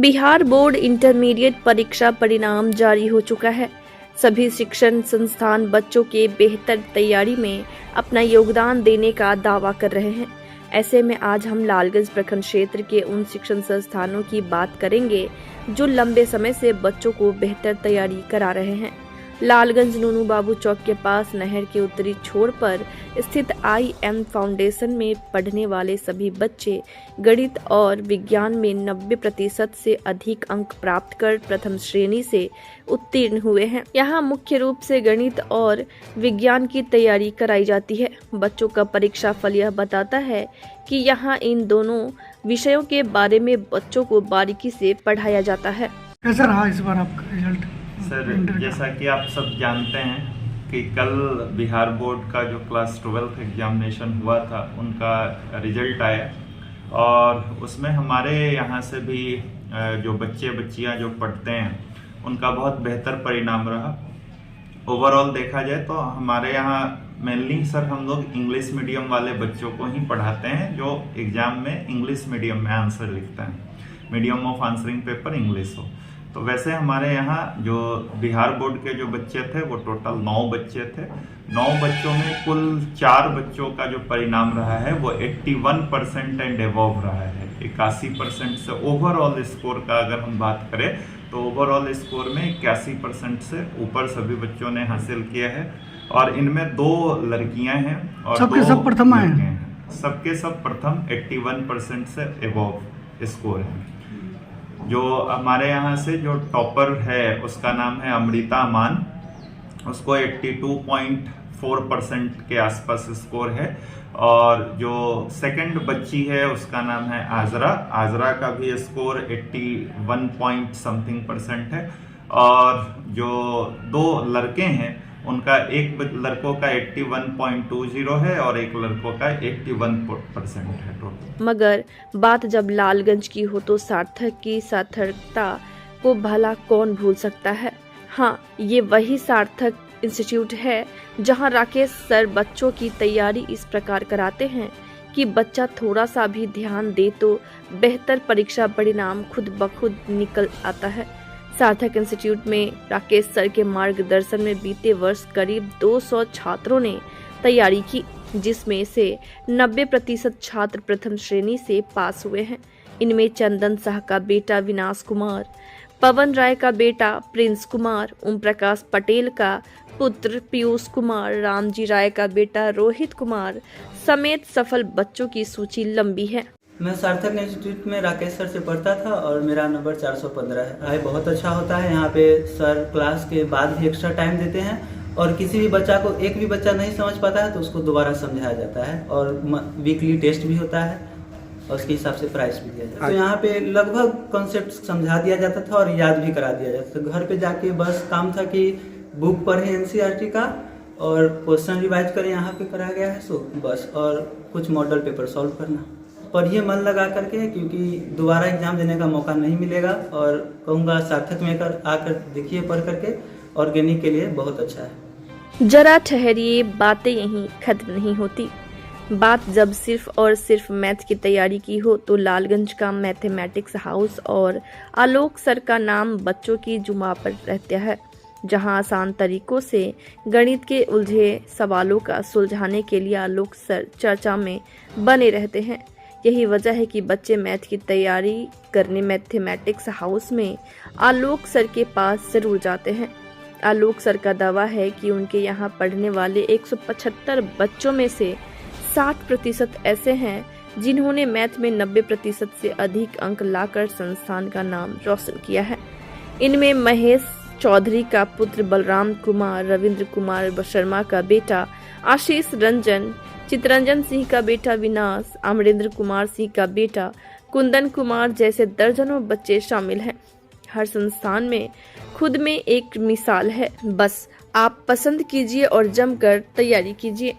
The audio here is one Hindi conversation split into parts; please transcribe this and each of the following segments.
बिहार बोर्ड इंटरमीडिएट परीक्षा परिणाम जारी हो चुका है। सभी शिक्षण संस्थान बच्चों के बेहतर तैयारी में अपना योगदान देने का दावा कर रहे हैं। ऐसे में आज हम लालगंज प्रखंड क्षेत्र के उन शिक्षण संस्थानों की बात करेंगे जो लंबे समय से बच्चों को बेहतर तैयारी करा रहे हैं। लालगंज नूनू बाबू चौक के पास नहर के उत्तरी छोर पर स्थित IM फाउंडेशन में पढ़ने वाले सभी बच्चे गणित और विज्ञान में 90% से अधिक अंक प्राप्त कर प्रथम श्रेणी से उत्तीर्ण हुए हैं। यहाँ मुख्य रूप से गणित और विज्ञान की तैयारी कराई जाती है। बच्चों का परीक्षा फल यह बताता है कि यहाँ इन दोनों विषयों के बारे में बच्चों को बारीकी से पढ़ाया जाता है। कैसा रहा इस बार आपका रिजल्ट? सर, जैसा कि आप सब जानते हैं कि कल बिहार बोर्ड का जो क्लास 12th एग्जामिनेशन हुआ था उनका रिजल्ट आया और उसमें हमारे यहाँ से भी जो बच्चियाँ जो पढ़ते हैं उनका बहुत बेहतर परिणाम रहा। ओवरऑल देखा जाए तो हमारे यहाँ मेनली सर हम लोग इंग्लिश मीडियम वाले बच्चों को ही पढ़ाते हैं जो एग्ज़ाम में इंग्लिश मीडियम में आंसर लिखते हैं, medium of answering paper English हो। तो वैसे हमारे यहाँ जो बिहार बोर्ड के जो बच्चे थे वो टोटल 9 बच्चे थे। 9 बच्चों में कुल 4 बच्चों का जो परिणाम रहा है वो 81% एंड एबव रहा है। 81% से ओवरऑल स्कोर का अगर हम बात करें तो ओवरऑल स्कोर में 81% से ऊपर सभी बच्चों ने हासिल किया है और इनमें 2 लड़कियां हैं और सबके सब प्रथम आए हैं। सबके सब प्रथम 81% से एबव स्कोर है। जो हमारे यहाँ से जो टॉपर है उसका नाम है अमृता अमान, उसको 82.4% के आसपास स्कोर है और जो सेकंड बच्ची है उसका नाम है आजरा का भी स्कोर 81 पॉइंट समथिंग% है और जो 2 लड़के हैं उनका एक लड़कों का 81.20 है और एक लड़कों का 81% है टोटल। मगर बात जब लालगंज की हो तो सार्थक की सार्थकता को भला कौन भूल सकता है। हाँ, ये वही सार्थक इंस्टीट्यूट है जहाँ राकेश सर बच्चों की तैयारी इस प्रकार कराते हैं कि बच्चा थोड़ा सा भी ध्यान दे तो बेहतर परीक्षा परिणाम खुद ब खुद निकल आता है। सार्थक इंस्टीट्यूट में राकेश सर के मार्गदर्शन में बीते वर्ष करीब 200 छात्रों ने तैयारी की, जिसमें से 90% छात्र प्रथम श्रेणी से पास हुए हैं। इनमें चंदन शाह का बेटा विनाश कुमार, पवन राय का बेटा प्रिंस कुमार, ओम प्रकाश पटेल का पुत्र पीयूष कुमार, रामजी राय का बेटा रोहित कुमार समेत सफल बच्चों की सूची लंबी है। मैं सार्थक इंस्टीट्यूट में राकेश सर से पढ़ता था और मेरा नंबर 415 है। पढ़ाई बहुत अच्छा होता है। यहाँ पे सर क्लास के बाद भी एक्स्ट्रा टाइम देते हैं और किसी भी बच्चा को एक भी बच्चा नहीं समझ पाता है तो उसको दोबारा समझाया जाता है और वीकली टेस्ट भी होता है और उसके हिसाब से प्राइस भी दिया जाता है। तो यहाँ पे लगभग कॉन्सेप्ट समझा दिया जाता था और याद भी करा दिया जाता था। घर पे जाके बस काम था कि बुक पढ़े NCERT का और क्वेश्चन रिवाइज करें, यहाँ पे कराया गया है सो बस, और कुछ मॉडल पेपर सॉल्व करना। पढ़िए मन लगा करके, क्योंकि दोबारा एग्जाम देने का मौका नहीं मिलेगा और कहूँगा सार्थक में आकर देखिए पढ़ करके, ऑर्गेनिक के लिए बहुत अच्छा है। जरा ठहरिए, बातें यहीं खत्म नहीं होती। बात जब सिर्फ और सिर्फ मैथ की तैयारी की हो तो लालगंज का मैथमेटिक्स हाउस और आलोक सर का नाम बच्चों की जुबां पर रहता है, जहां आसान तरीकों से गणित के उलझे सवालों का सुलझाने के लिए आलोक सर चर्चा में बने रहते हैं। यही वजह है कि बच्चे मैथ की तैयारी करने मैथमेटिक्स हाउस में आलोक सर के पास जरूर जाते हैं। आलोक सर का दावा है कि उनके यहाँ पढ़ने वाले 175 बच्चों में से 60% ऐसे हैं जिन्होंने मैथ में 90% से अधिक अंक लाकर संस्थान का नाम रोशन किया है। इनमें महेश चौधरी का पुत्र बलराम कुमार, रविंद्र कुमार शर्मा का बेटा आशीष रंजन, चितरंजन सिंह का बेटा विनाश, अमरेंद्र कुमार सिंह का बेटा कुंदन कुमार जैसे दर्जनों बच्चे शामिल हैं। हर संस्थान में खुद में एक मिसाल है। बस आप पसंद कीजिए और जमकर तैयारी कीजिए।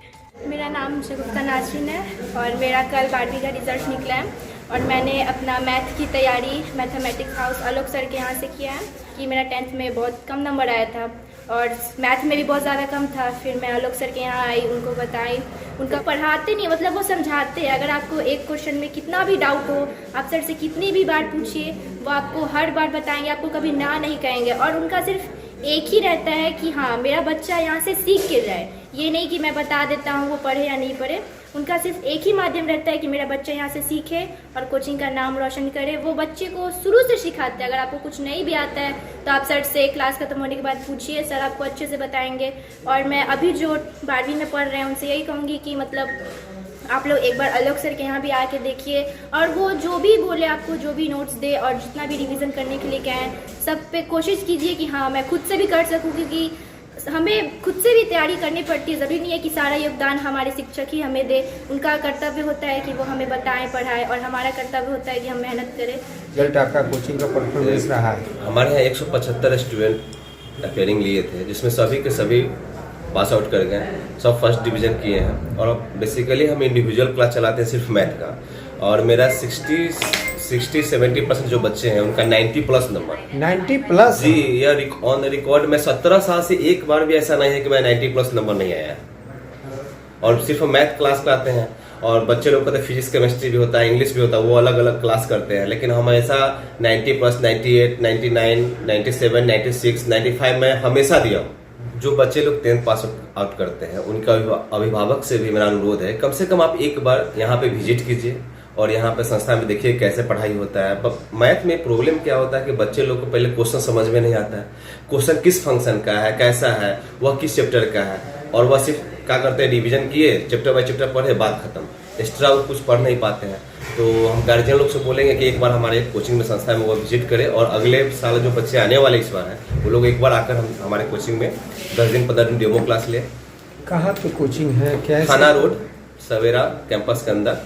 मेरा नाम शगुफ्ता नाज़रीन है और मेरा कल 12वीं का रिजल्ट निकला है और मैंने अपना मैथ की तैयारी मैथमेटिक्स हाउस आलोक सर के यहाँ से किया है। कि मेरा 10th में बहुत कम नंबर आया था और मैथ में भी बहुत ज़्यादा कम था। फिर मैं आलोक सर के यहाँ आई, उनको बताई उनका पढ़ाते नहीं, मतलब वो समझाते हैं। अगर आपको एक क्वेश्चन में कितना भी डाउट हो, आप सर से कितनी भी बार पूछिए, वो आपको हर बार बताएंगे, आपको कभी ना नहीं कहेंगे। और उनका सिर्फ एक ही रहता है कि हाँ मेरा बच्चा यहाँ से सीख के जाए, ये नहीं कि मैं बता देता हूँ वो पढ़े या नहीं पढ़े। उनका सिर्फ एक ही माध्यम रहता है कि मेरा बच्चा यहाँ से सीखे और कोचिंग का नाम रोशन करे। वो बच्चे को शुरू से सिखाते हैं। अगर आपको कुछ नहीं भी आता है तो आप सर से क्लास खत्म होने के बाद पूछिए, सर आपको अच्छे से बताएंगे। और मैं अभी जो 12वीं में पढ़ रहे हैं उनसे यही कहूँगी कि मतलब आप लोग एक बार आलोक सर के यहाँ भी आके देखिए, और वो जो भी बोले, आपको जो भी नोट्स दे और जितना भी रिवीजन करने के लिए कहें, सब पे कोशिश कीजिए कि हाँ मैं खुद से भी कर सकूँ, क्योंकि हमें खुद से भी तैयारी करनी पड़ती है। ज़रूरी नहीं है कि सारा योगदान हमारे शिक्षक ही हमें दे। उनका कर्तव्य होता है कि वो हमें बताएं, पढ़ाएं, और हमारा कर्तव्य होता है कि हम मेहनत करें। रिजल्ट आपका कोचिंग का परफॉर्मेंस रहा है? हमारे यहाँ 175 स्टूडेंट अपेयरिंग लिए थे, जिसमें सभी के सभी पास आउट कर गए, सब फर्स्ट डिवीज़न किए हैं। और बेसिकली हम इंडिविजुअल क्लास चलाते हैं सिर्फ मैथ का, और मेरा 60-70% जो बच्चे हैं उनका 90+ नंबर। 90+? जी, यह ऑन द रिकॉर्ड में 17 साल से एक बार भी ऐसा नहीं है कि मैं 90+ नंबर नहीं आया। और सिर्फ मैथ क्लास कराते हैं, और बच्चे लोग का तो फिजिक्स केमिस्ट्री भी होता है, इंग्लिश भी होता है, वो अलग अलग क्लास करते हैं। लेकिन हम ऐसा 90+, 98, 99, 97, 96, 95 में हमेशा दिया हूँ। जो बच्चे लोग 10th पास आउट करते हैं उनका अभिभावक से भी मेरा अनुरोध है, कम से कम आप एक बार यहाँ पे विजिट कीजिए और यहाँ पे संस्था में देखिए कैसे पढ़ाई होता है। मैथ में प्रॉब्लम क्या होता है कि बच्चे लोग को पहले क्वेश्चन समझ में नहीं आता है, क्वेश्चन किस फंक्शन का है, कैसा है, वह किस चैप्टर का है, और वह सिर्फ क्या करते हैं, रिवीजन किए, चैप्टर बाय चैप्टर पढ़े, बात खत्म, एक्स्ट्रा वो कुछ पढ़ नहीं पाते हैं। तो हम गार्जियन लोग से बोलेंगे कि एक बार हमारे कोचिंग में संस्था में वो विजिट करें, और अगले साल जो बच्चे आने वाले इस बार हैं वो लोग एक बार आकर हम हमारे कोचिंग में 10 दिन 15 दिन डेमो क्लास ले। कहाँ पे कोचिंग है, क्या है? थाना रोड, सवेरा कैंपस के अंदर।